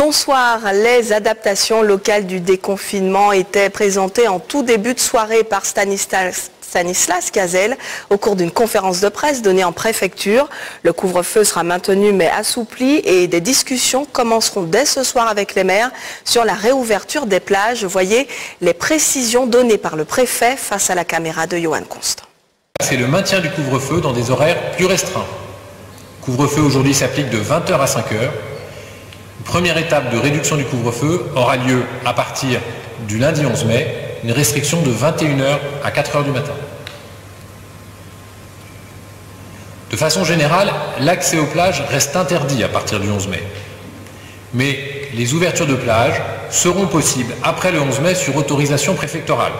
Bonsoir. Les adaptations locales du déconfinement étaient présentées en tout début de soirée par Stanislas Cazel au cours d'une conférence de presse donnée en préfecture. Le couvre-feu sera maintenu mais assoupli et des discussions commenceront dès ce soir avec les maires sur la réouverture des plages. Voyez les précisions données par le préfet face à la caméra de Johan Constant. C'est le maintien du couvre-feu dans des horaires plus restreints. Le couvre-feu aujourd'hui s'applique de 20h à 5h. Une première étape de réduction du couvre-feu aura lieu à partir du lundi 11 mai, une restriction de 21h à 4h du matin. De façon générale, l'accès aux plages reste interdit à partir du 11 mai. Mais les ouvertures de plages seront possibles après le 11 mai sur autorisation préfectorale.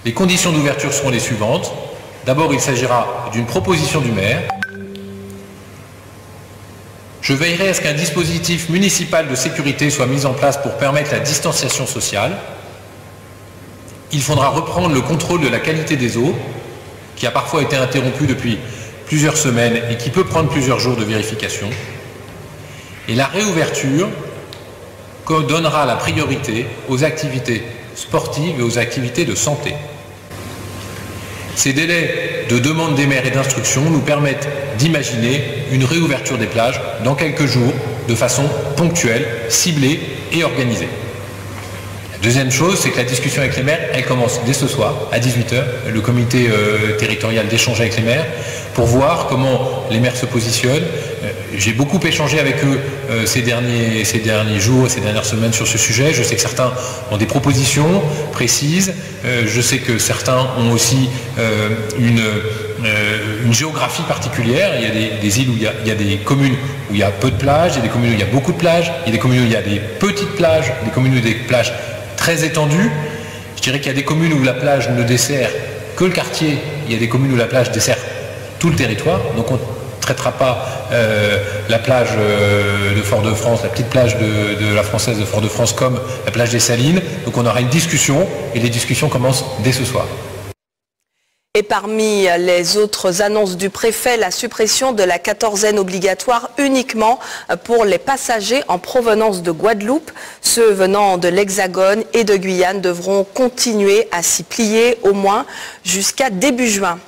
Les conditions d'ouverture seront les suivantes. D'abord, il s'agira d'une proposition du maire. Je veillerai à ce qu'un dispositif municipal de sécurité soit mis en place pour permettre la distanciation sociale. Il faudra reprendre le contrôle de la qualité des eaux, qui a parfois été interrompu depuis plusieurs semaines et qui peut prendre plusieurs jours de vérification. Et la réouverture donnera la priorité aux activités sportives et aux activités de santé. Ces délais de demande des maires et d'instruction nous permettent d'imaginer une réouverture des plages dans quelques jours de façon ponctuelle, ciblée et organisée. La deuxième chose, c'est que la discussion avec les maires, elle commence dès ce soir à 18h, le comité territorial d'échange avec les maires, pour voir comment les maires se positionnent. J'ai beaucoup échangé avec eux ces derniers jours, ces dernières semaines sur ce sujet. Je sais que certains ont des propositions précises. Je sais que certains ont aussi une géographie particulière. Il y a des îles où il y a des communes où il y a peu de plages, il y a des communes où il y a beaucoup de plages, il y a des communes où il y a des petites plages, des communes où il y a des plages très étendues. Je dirais qu'il y a des communes où la plage ne dessert que le quartier, il y a des communes où la plage dessert tout le territoire. Donc on ne traitera pas la plage de Fort-de-France, la petite plage de la Française de Fort-de-France comme la plage des Salines. Donc on aura une discussion et les discussions commencent dès ce soir. Et parmi les autres annonces du préfet, la suppression de la quatorzaine obligatoire uniquement pour les passagers en provenance de Guadeloupe. Ceux venant de l'Hexagone et de Guyane devront continuer à s'y plier au moins jusqu'à début juin.